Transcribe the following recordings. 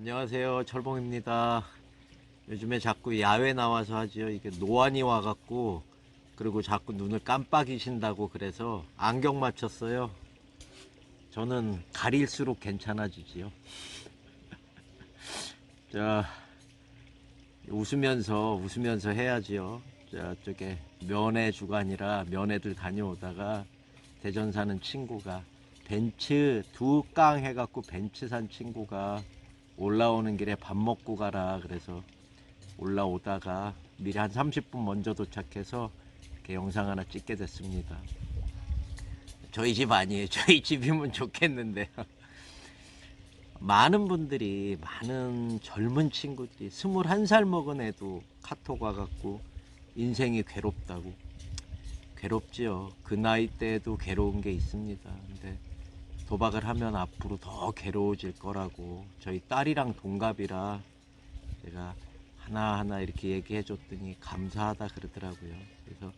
안녕하세요. 철봉입니다. 요즘에 자꾸 야외 나와서 하지요. 이게 노안이 와갖고, 그리고 자꾸 눈을 깜빡이신다고 그래서 안경 맞췄어요. 저는 가릴수록 괜찮아지지요. 자, 웃으면서 해야지요. 저쪽에 면회 주간이라 면회들 다녀오다가 대전 사는 친구가 벤츠 두 깡 해갖고 벤츠 산 친구가 올라오는 길에 밥 먹고 가라 그래서 올라오다가 미리 한 30분 먼저 도착해서 이렇게 영상 하나 찍게 됐습니다. 저희 집 아니에요. 저희 집이면 좋겠는데 많은 젊은 친구들이 21살 먹은 애도 카톡 와갖고 인생이 괴롭다고. 괴롭지요. 그 나이 때에도 괴로운 게 있습니다. 근데 도박을 하면 앞으로 더 괴로워질 거라고. 저희 딸이랑 동갑이라 제가 하나하나 이렇게 얘기해 줬더니 감사하다 그러더라고요. 그래서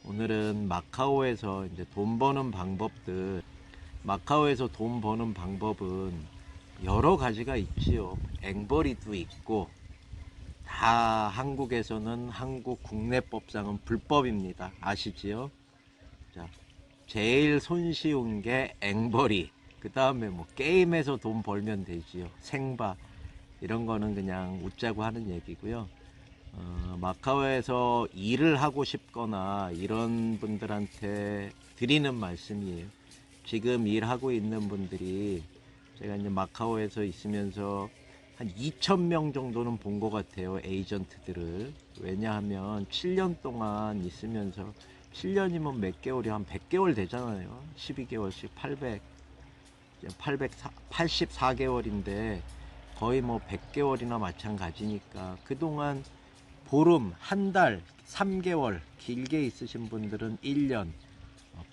오늘은 마카오에서 이제 돈 버는 방법들, 마카오에서 돈 버는 방법은 여러 가지가 있지요. 앵벌이도 있고, 다 한국에서는 한국 국내법상은 불법입니다. 아시지요? 자, 제일 손쉬운 게 앵벌이. 그 다음에 뭐 게임에서 돈 벌면 되지요. 생바. 이런 거는 그냥 웃자고 하는 얘기고요. 마카오에서 일을 하고 싶거나 이런 분들한테 드리는 말씀이에요. 지금 일하고 있는 분들이 제가 이제 마카오에서 있으면서 한 2,000명 정도는 본 것 같아요. 에이전트들을. 왜냐하면 7년 동안 있으면서 7년이면 몇 개월이 한 100개월 되잖아요. 12개월씩 84개월인데 거의 뭐 100개월이나 마찬가지니까 그동안 보름, 한 달, 3개월, 길게 있으신 분들은 1년,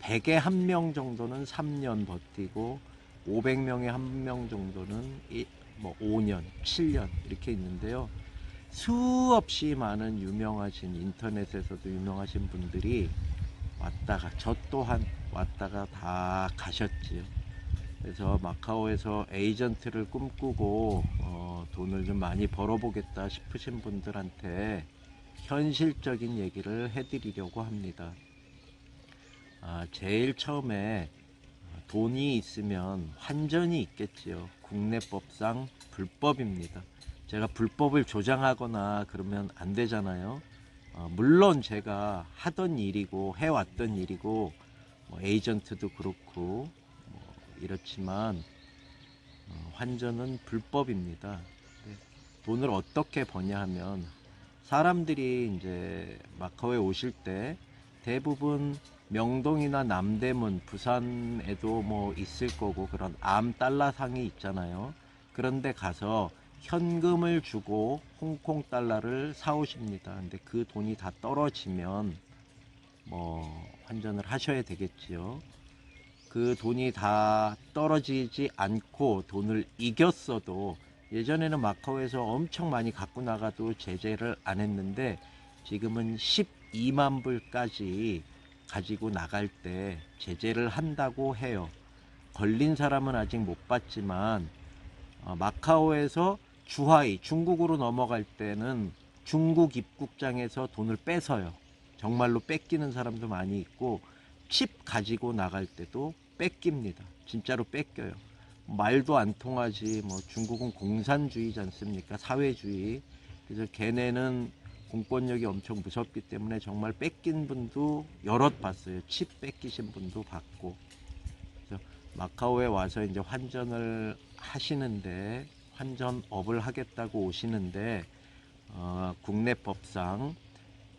100에 한 명 정도는 3년 버티고 500명에 한 명 정도는 뭐 5년, 7년 이렇게 있는데요. 수없이 많은 유명하신 인터넷에서도 유명하신 분들이 왔다가 저 또한 왔다가 다 가셨지요. 그래서 마카오에서 에이전트를 꿈꾸고 돈을 좀 많이 벌어보겠다 싶으신 분들한테 현실적인 얘기를 해드리려고 합니다. 제일 처음에 돈이 있으면 환전이 있겠지요. 국내법상 불법입니다. 제가 불법을 조장하거나 그러면 안 되잖아요. 물론 제가 하던 일이고 해왔던 일이고 뭐 에이전트도 그렇고 뭐 이렇지만 환전은 불법입니다. 돈을 어떻게 버냐 하면 사람들이 이제 마카오에 오실 때 대부분 명동이나 남대문, 부산에도 뭐 있을 거고 그런 암 달러상이 있잖아요. 그런데 가서 현금을 주고 홍콩 달러를 사오십니다. 근데 그 돈이 다 떨어지면 뭐 환전을 하셔야 되겠지요. 그 돈이 다 떨어지지 않고 돈을 이겼어도 예전에는 마카오에서 엄청 많이 갖고 나가도 제재를 안 했는데 지금은 12만 불까지 가지고 나갈 때 제재를 한다고 해요. 걸린 사람은 아직 못 봤지만 마카오에서 주하이 중국으로 넘어갈 때는 중국 입국장에서 돈을 뺏어요. 정말로 뺏기는 사람도 많이 있고 칩 가지고 나갈 때도 뺏깁니다. 진짜로 뺏겨요. 말도 안 통하지. 뭐 중국은 공산주의지 않습니까? 사회주의. 그래서 걔네는 공권력이 엄청 무섭기 때문에 정말 뺏긴 분도 여럿 봤어요. 칩 뺏기신 분도 봤고. 그래서 마카오에 와서 이제 환전을 하시는데 환전업을 하겠다고 오시는데 국내법상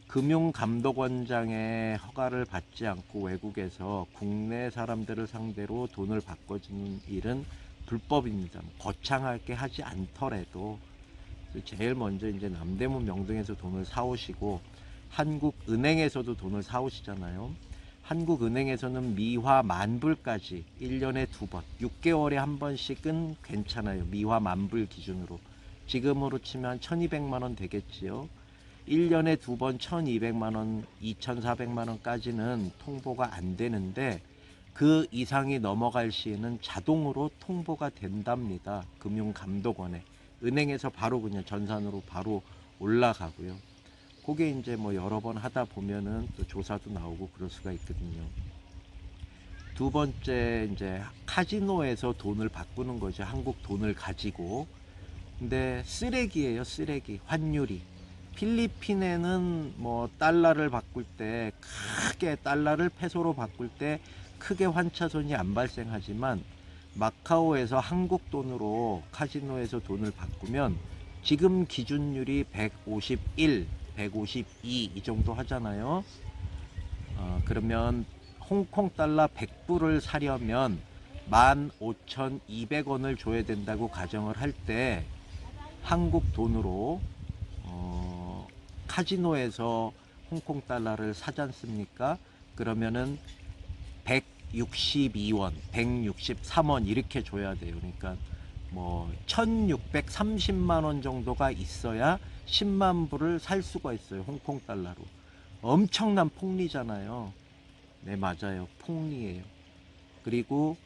금융감독원장의 허가를 받지 않고 외국에서 국내 사람들을 상대로 돈을 바꿔주는 일은 불법입니다. 거창하게 하지 않더라도 제일 먼저 이제 남대문 명동에서 돈을 사오시고 한국은행에서도 돈을 사오시잖아요. 한국은행에서는 미화 만불까지 1년에 2번, 6개월에 한 번씩은 괜찮아요. 미화 만불 기준으로. 지금으로 치면 1200만 원 되겠지요. 1년에 2번 1200만 원, 2400만 원까지는 통보가 안 되는데 그 이상이 넘어갈 시에는 자동으로 통보가 된답니다. 금융감독원에. 은행에서 바로 그냥 전산으로 바로 올라가고요. 그게 이제 뭐 여러 번 하다 보면은 또 조사도 나오고 그럴 수가 있거든요. 두 번째 이제 카지노에서 돈을 바꾸는 거죠. 한국 돈을 가지고. 근데 쓰레기예요, 쓰레기. 환율이. 필리핀에는 뭐 달러를 바꿀 때 크게 달러를 페소로 바꿀 때 크게 환차손이 안 발생하지만 마카오에서 한국 돈으로 카지노에서 돈을 바꾸면 지금 기준율이 151, 152 이 정도 하잖아요. 그러면 홍콩 달러 100불을 사려면 15,200원을 줘야 된다고 가정을 할 때 한국 돈으로 카지노에서 홍콩 달러를 사지 않습니까? 그러면은 162원, 163원 이렇게 줘야 돼요. 그러니까 뭐 1630만 원 정도가 있어야 10만 불을 살 수가 있어요. 홍콩 달러로. 엄청난 폭리잖아요. 네, 맞아요. 폭리예요. 그리고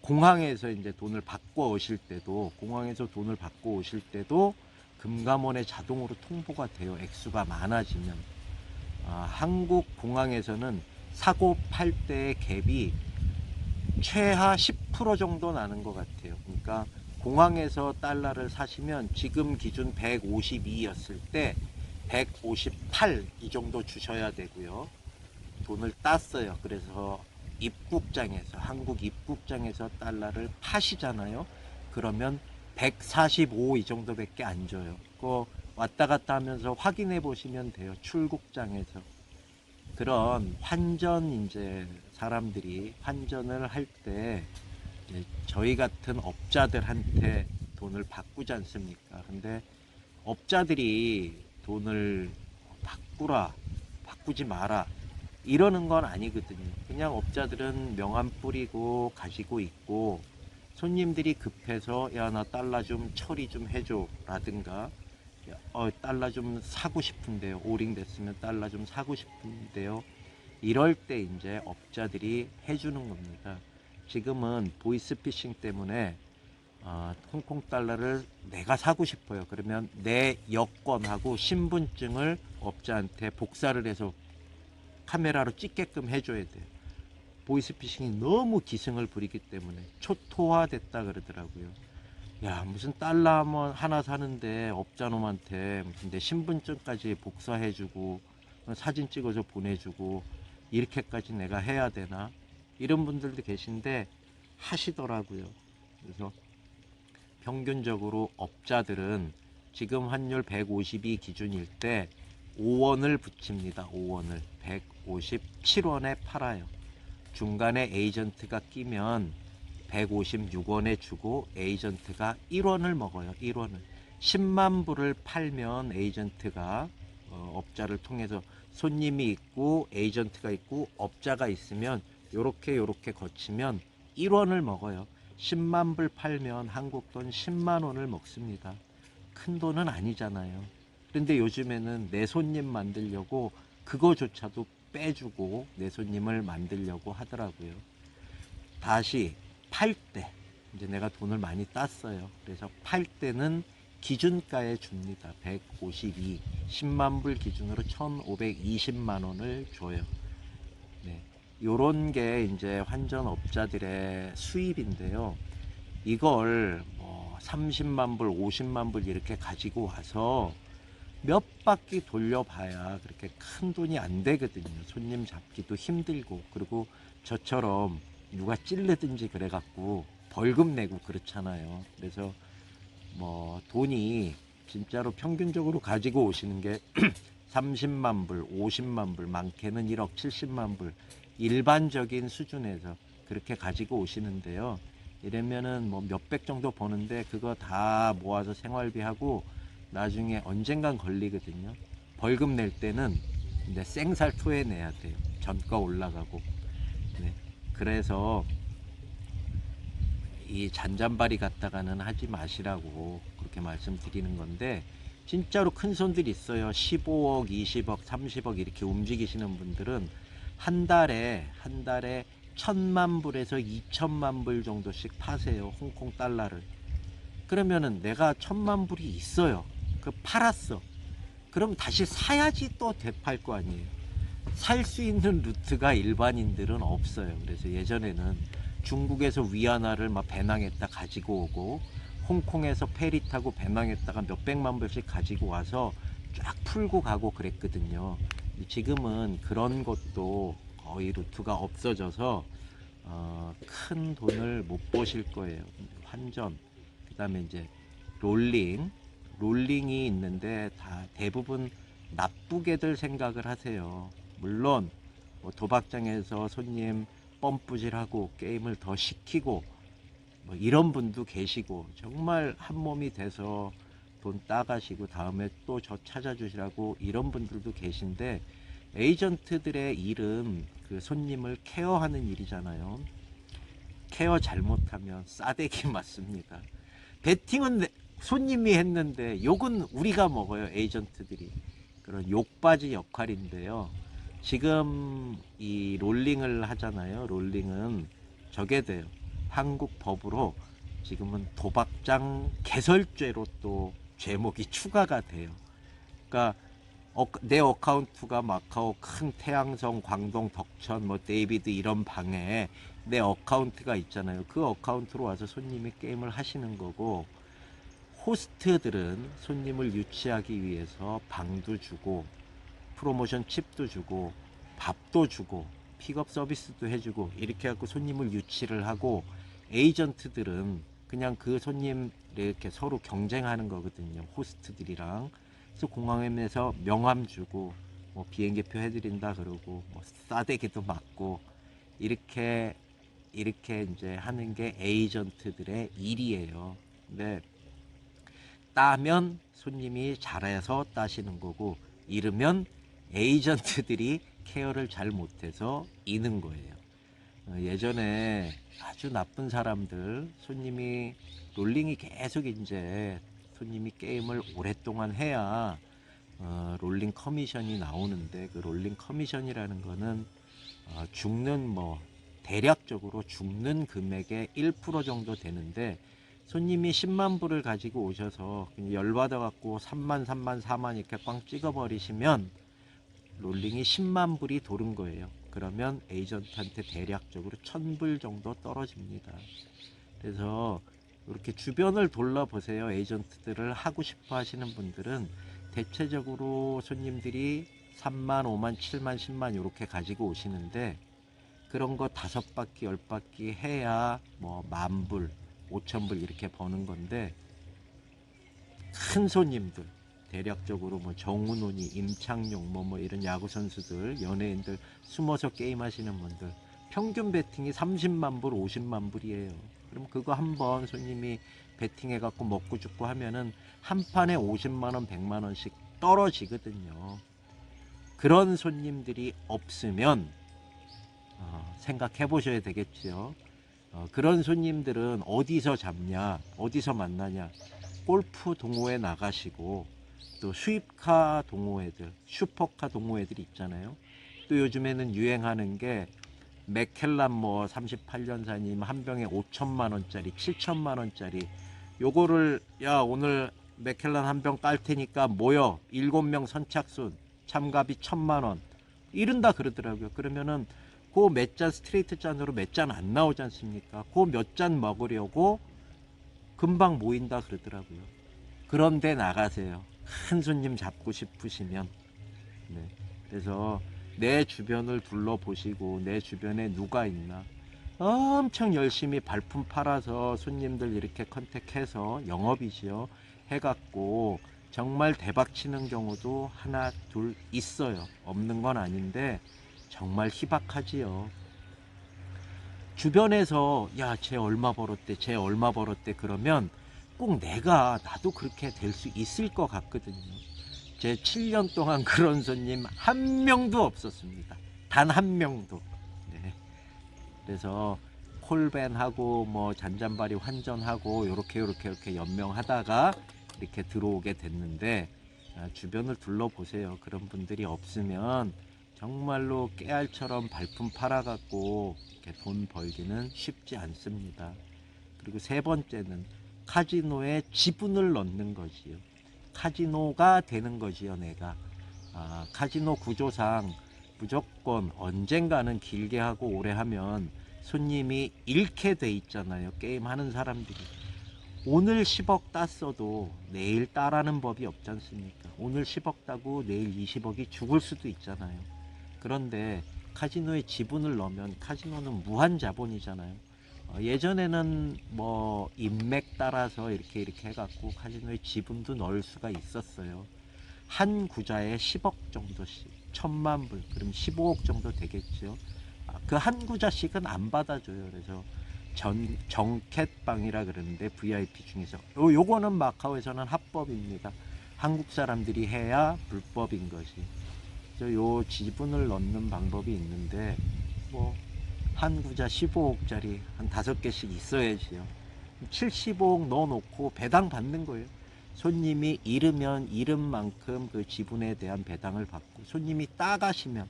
공항에서 이제 돈을 받고 오실 때도, 공항에서 돈을 받고 오실 때도 금감원에 자동으로 통보가 돼요. 액수가 많아지면. 한국 공항에서는 사고 팔 때의 갭이 최하 10% 정도 나는 것 같아요. 그러니까 공항에서 달러를 사시면 지금 기준 152였을 때 158 이 정도 주셔야 되고요. 돈을 땄어요. 그래서 입국장에서, 한국 입국장에서 달러를 파시잖아요. 그러면 145 이 정도밖에 안 줘요. 그거 왔다 갔다 하면서 확인해 보시면 돼요. 출국장에서. 그런 환전 이제 사람들이 환전을 할 때 저희 같은 업자들한테 돈을 바꾸지 않습니까? 근데 업자들이 돈을 바꾸라, 바꾸지 마라 이러는 건 아니거든요. 그냥 업자들은 명함 뿌리고 가지고 있고 손님들이 급해서 야 나 달러 좀 처리 좀 해줘 라든가 달러 좀 사고 싶은데요. 오링 됐으면 달러 좀 사고 싶은데요. 이럴 때 이제 업자들이 해주는 겁니다. 지금은 보이스피싱 때문에 홍콩 달러를 내가 사고 싶어요. 그러면 내 여권하고 신분증을 업자한테 복사를 해서 카메라로 찍게끔 해줘야 돼요. 보이스피싱이 너무 기승을 부리기 때문에 초토화됐다 그러더라고요. 야 무슨 달러 하나 사는데 업자놈한테 무슨 내 신분증까지 복사해주고 사진 찍어서 보내주고 이렇게까지 내가 해야 되나 이런 분들도 계신데 하시더라고요. 그래서 평균적으로 업자들은 지금 환율 152 기준일 때 5원을 붙입니다. 5원을 157원에 팔아요. 중간에 에이전트가 끼면 156원에 주고 에이전트가 1원을 먹어요. 1원을. 10만 불을 팔면 에이전트가 업자를 통해서 손님이 있고 에이전트가 있고 업자가 있으면 요렇게 거치면 1원을 먹어요. 10만 불 팔면 한국 돈 10만 원을 먹습니다. 큰 돈은 아니잖아요. 그런데 요즘에는 내 손님 만들려고 그거조차도 빼주고 내 손님을 만들려고 하더라고요. 다시 팔 때 이제 내가 돈을 많이 땄어요. 그래서 팔 때는 기준가에 줍니다. 152, 10만 불 기준으로 1,520만 원을 줘요. 네. 요런 게 이제 환전업자들의 수입인데요. 이걸 뭐 30만 불, 50만 불 이렇게 가지고 와서 몇 바퀴 돌려봐야 그렇게 큰 돈이 안 되거든요. 손님 잡기도 힘들고 그리고 저처럼 누가 찔르든지 그래갖고 벌금 내고 그렇잖아요. 그래서 뭐 돈이 진짜로 평균적으로 가지고 오시는 게 30만 불, 50만 불, 많게는 1억 70만 불 일반적인 수준에서 그렇게 가지고 오시는데요. 이러면은 뭐 몇백 정도 버는데 그거 다 모아서 생활비하고 나중에 언젠간 걸리거든요. 벌금 낼 때는 근데 생살 토해내야 돼요. 전가 올라가고. 네. 그래서 이 잔잔바리 갖다가는 하지 마시라고 그렇게 말씀드리는 건데 진짜로 큰 손들이 있어요. 15억, 20억, 30억 이렇게 움직이시는 분들은 한 달에 1,000만 불에서 2천만 불 정도씩 파세요. 홍콩 달러를. 그러면은 내가 1,000만 불이 있어요. 그 팔았어. 그럼 다시 사야지 또 되팔 거 아니에요. 살 수 있는 루트가 일반인들은 없어요. 그래서 예전에는 중국에서 위안화를 막 배낭에다 가지고 오고, 홍콩에서 페리 타고 배낭에다가 몇백만 불씩 가지고 와서 쫙 풀고 가고 그랬거든요. 지금은 그런 것도 거의 루트가 없어져서 큰 돈을 못 버실 거예요. 환전, 그 다음에 이제 롤링이 있는데 다 대부분 나쁘게들 생각을 하세요. 물론 뭐 도박장에서 손님 펌프질하고 게임을 더 시키고 뭐 이런 분도 계시고, 정말 한 몸이 돼서 돈 따가시고 다음에 또 저 찾아주시라고 이런 분들도 계신데, 에이전트들의 일은 그 손님을 케어하는 일이잖아요. 케어 잘못하면 싸대기 맞습니다. 베팅은 손님이 했는데 욕은 우리가 먹어요, 에이전트들이. 그런 욕바지 역할인데요. 지금 이 롤링을 하잖아요. 롤링은 저게 돼요. 한국 법으로 지금은 도박장 개설죄로 또 죄목이 추가가 돼요. 그러니까 내 어카운트가 마카오 큰 태양성, 광동, 덕천, 뭐 데이비드 이런 방에 내 어카운트가 있잖아요. 그 어카운트로 와서 손님이 게임을 하시는 거고, 호스트들은 손님을 유치하기 위해서 방도 주고 프로모션 칩도 주고 밥도 주고 픽업 서비스도 해주고 이렇게 해갖고 손님을 유치를 하고, 에이전트들은 그냥 그 손님 이렇게 서로 경쟁하는 거거든요, 호스트들이랑. 그래서 공항에서 명함 주고 뭐 비행기표 해드린다 그러고 뭐 싸대기도 맞고 이렇게 이제 하는 게 에이전트들의 일이에요. 근데 따면 손님이 잘해서 따시는 거고, 잃으면 에이전트들이 케어를 잘 못해서 잃는 거예요. 예전에 아주 나쁜 사람들, 손님이 롤링이 계속 이제 손님이 게임을 오랫동안 해야 롤링 커미션이 나오는데, 그 롤링 커미션이라는 거는 죽는 뭐 대략적으로 죽는 금액의 1% 정도 되는데, 손님이 10만 불을 가지고 오셔서 열받아 갖고 3만 3만 4만 이렇게 꽝 찍어 버리시면 롤링이 10만 불이 도는 거예요. 그러면 에이전트한테 대략적으로 1,000불 정도 떨어집니다. 그래서 이렇게 주변을 둘러보세요. 에이전트들을 하고 싶어 하시는 분들은 대체적으로 손님들이 3만 5만 7만 10만 이렇게 가지고 오시는데, 그런 거 5바퀴 10바퀴 해야 뭐 10,000불 5,000불 이렇게 버는 건데, 큰 손님들 대략적으로 뭐 정은훈이, 임창용 뭐 이런 야구 선수들, 연예인들 숨어서 게임 하시는 분들 평균 베팅이 30만 불 50만 불이에요. 그럼 그거 한번 손님이 베팅해 갖고 먹고 죽고 하면은 한 판에 50만 원 100만 원씩 떨어지거든요. 그런 손님들이 없으면 생각해 보셔야 되겠죠. 그런 손님들은 어디서 잡냐, 어디서 만나냐, 골프 동호회 나가시고, 또 수입카 동호회들, 슈퍼카 동호회들 있잖아요. 또 요즘에는 유행하는 게 맥켈란 뭐 38년산이면 한 병에 5천만 원짜리 7천만 원짜리, 요거를 야 오늘 맥켈란 한 병 깔 테니까 모여 7명 선착순 참가비 1,000만 원 이른다 그러더라고요. 그러면은 그 몇 잔 스트레이트 잔으로 몇 잔 안 나오지 않습니까? 그 몇 잔 먹으려고 금방 모인다 그러더라고요. 그런데 나가세요. 큰 손님 잡고 싶으시면. 네. 그래서 내 주변을 둘러보시고 내 주변에 누가 있나, 엄청 열심히 발품 팔아서 손님들 이렇게 컨택해서 영업이지요 해갖고 정말 대박 치는 경우도 하나 둘 있어요. 없는 건 아닌데 정말 희박하지요. 주변에서 야 쟤 얼마 벌었대 쟤 얼마 벌었대 그러면 꼭 나도 그렇게 될 수 있을 것 같거든요. 제 7년 동안 그런 손님 한 명도 없었습니다. 단 한 명도. 네. 그래서 콜밴하고 뭐 잔잔바리 환전하고 요렇게 연명하다가 이렇게 들어오게 됐는데, 주변을 둘러보세요. 그런 분들이 없으면 정말로 깨알처럼 발품 팔아갖고 이렇게 돈 벌기는 쉽지 않습니다. 그리고 세 번째는 카지노에 지분을 넣는 거지요. 카지노가 되는 거지요, 내가. 카지노 구조상 무조건 언젠가는 길게 하고 오래 하면 손님이 잃게 돼 있잖아요. 게임 하는 사람들이. 오늘 10억 땄어도 내일 따라는 법이 없지 않습니까? 오늘 10억 따고 내일 20억이 죽을 수도 있잖아요. 그런데 카지노에 지분을 넣으면 카지노는 무한 자본이잖아요. 예전에는 뭐 인맥 따라서 이렇게 해갖고 카지노에 지분도 넣을 수가 있었어요. 한 구자에 10억 정도씩, 1000만 불, 그럼 15억 정도 되겠죠. 그 한 구자씩은 안 받아줘요. 그래서 정캣방이라 그러는데 VIP 중에서 요거는 마카오에서는 합법입니다. 한국 사람들이 해야 불법인 것이. 요 지분을 넣는 방법이 있는데 뭐 한 구자 15억짜리 한 5개씩 있어야지요. 75억 넣어놓고 배당 받는 거예요. 손님이 잃으면 잃은 만큼 그 지분에 대한 배당을 받고, 손님이 따가시면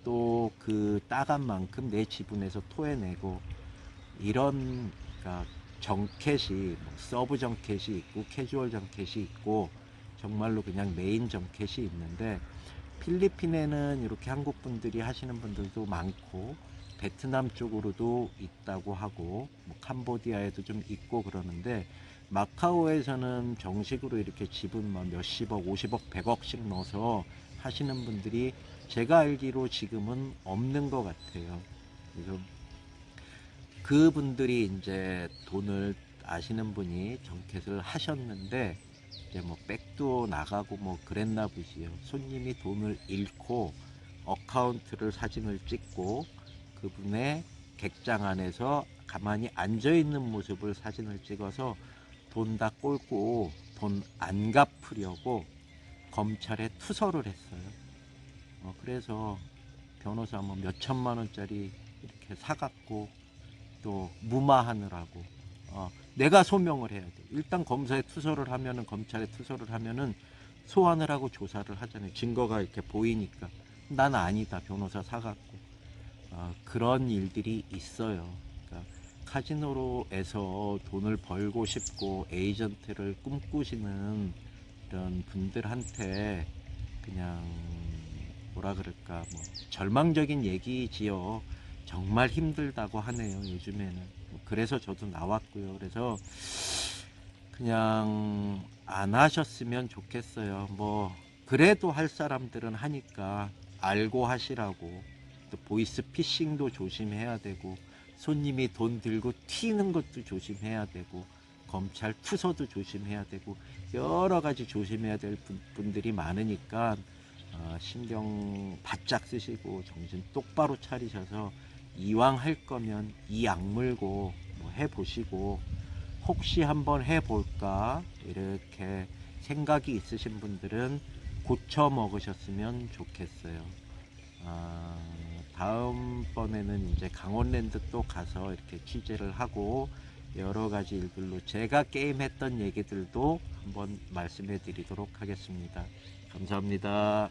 또 그 따간 만큼 내 지분에서 토해내고, 이런, 그러니까 정캣이 뭐 서브 정캣이 있고 캐주얼 정캣이 있고 정말로 그냥 메인 정캣이 있는데, 필리핀에는 이렇게 한국 분들이 하시는 분들도 많고 베트남 쪽으로도 있다고 하고 뭐 캄보디아에도 좀 있고 그러는데, 마카오에서는 정식으로 이렇게 지분 뭐 몇십억, 50억, 100억씩 넣어서 하시는 분들이 제가 알기로 지금은 없는 것 같아요. 그래서 그분들이 이제 돈을 아시는 분이 정켓을 하셨는데 이제 뭐 백도 나가고 뭐 그랬나 보지요. 손님이 돈을 잃고 어카운트를 사진을 찍고 그분의 객장 안에서 가만히 앉아 있는 모습을 사진을 찍어서 돈 다 꼴고 돈 안 갚으려고 검찰에 투서를 했어요. 그래서 변호사 뭐 몇 천만 원짜리 이렇게 사갖고 또 무마하느라고 내가 소명을 해야 돼. 일단 검사에 투서를 하면은, 검찰에 투서를 하면은 소환을 하고 조사를 하잖아요. 증거가 이렇게 보이니까. 난 아니다, 변호사 사갖고. 그런 일들이 있어요. 그러니까 카지노로에서 돈을 벌고 싶고 에이전트를 꿈꾸시는 이런 분들한테 그냥 뭐라 그럴까, 뭐 절망적인 얘기지요. 정말 힘들다고 하네요, 요즘에는. 그래서 저도 나왔고요. 그래서 그냥 안 하셨으면 좋겠어요. 뭐 그래도 할 사람들은 하니까 알고 하시라고. 또 보이스 피싱도 조심해야 되고, 손님이 돈 들고 튀는 것도 조심해야 되고, 검찰 투서도 조심해야 되고, 여러 가지 조심해야 될 분들이 많으니까 신경 바짝 쓰시고 정신 똑바로 차리셔서 이왕 할 거면 이 악물고 뭐 해보시고, 혹시 한번 해볼까 이렇게 생각이 있으신 분들은 고쳐 먹으셨으면 좋겠어요. 다음번에는 이제 강원랜드 또 가서 이렇게 취재를 하고 여러 가지 일들로 제가 게임했던 얘기들도 한번 말씀해 드리도록 하겠습니다. 감사합니다.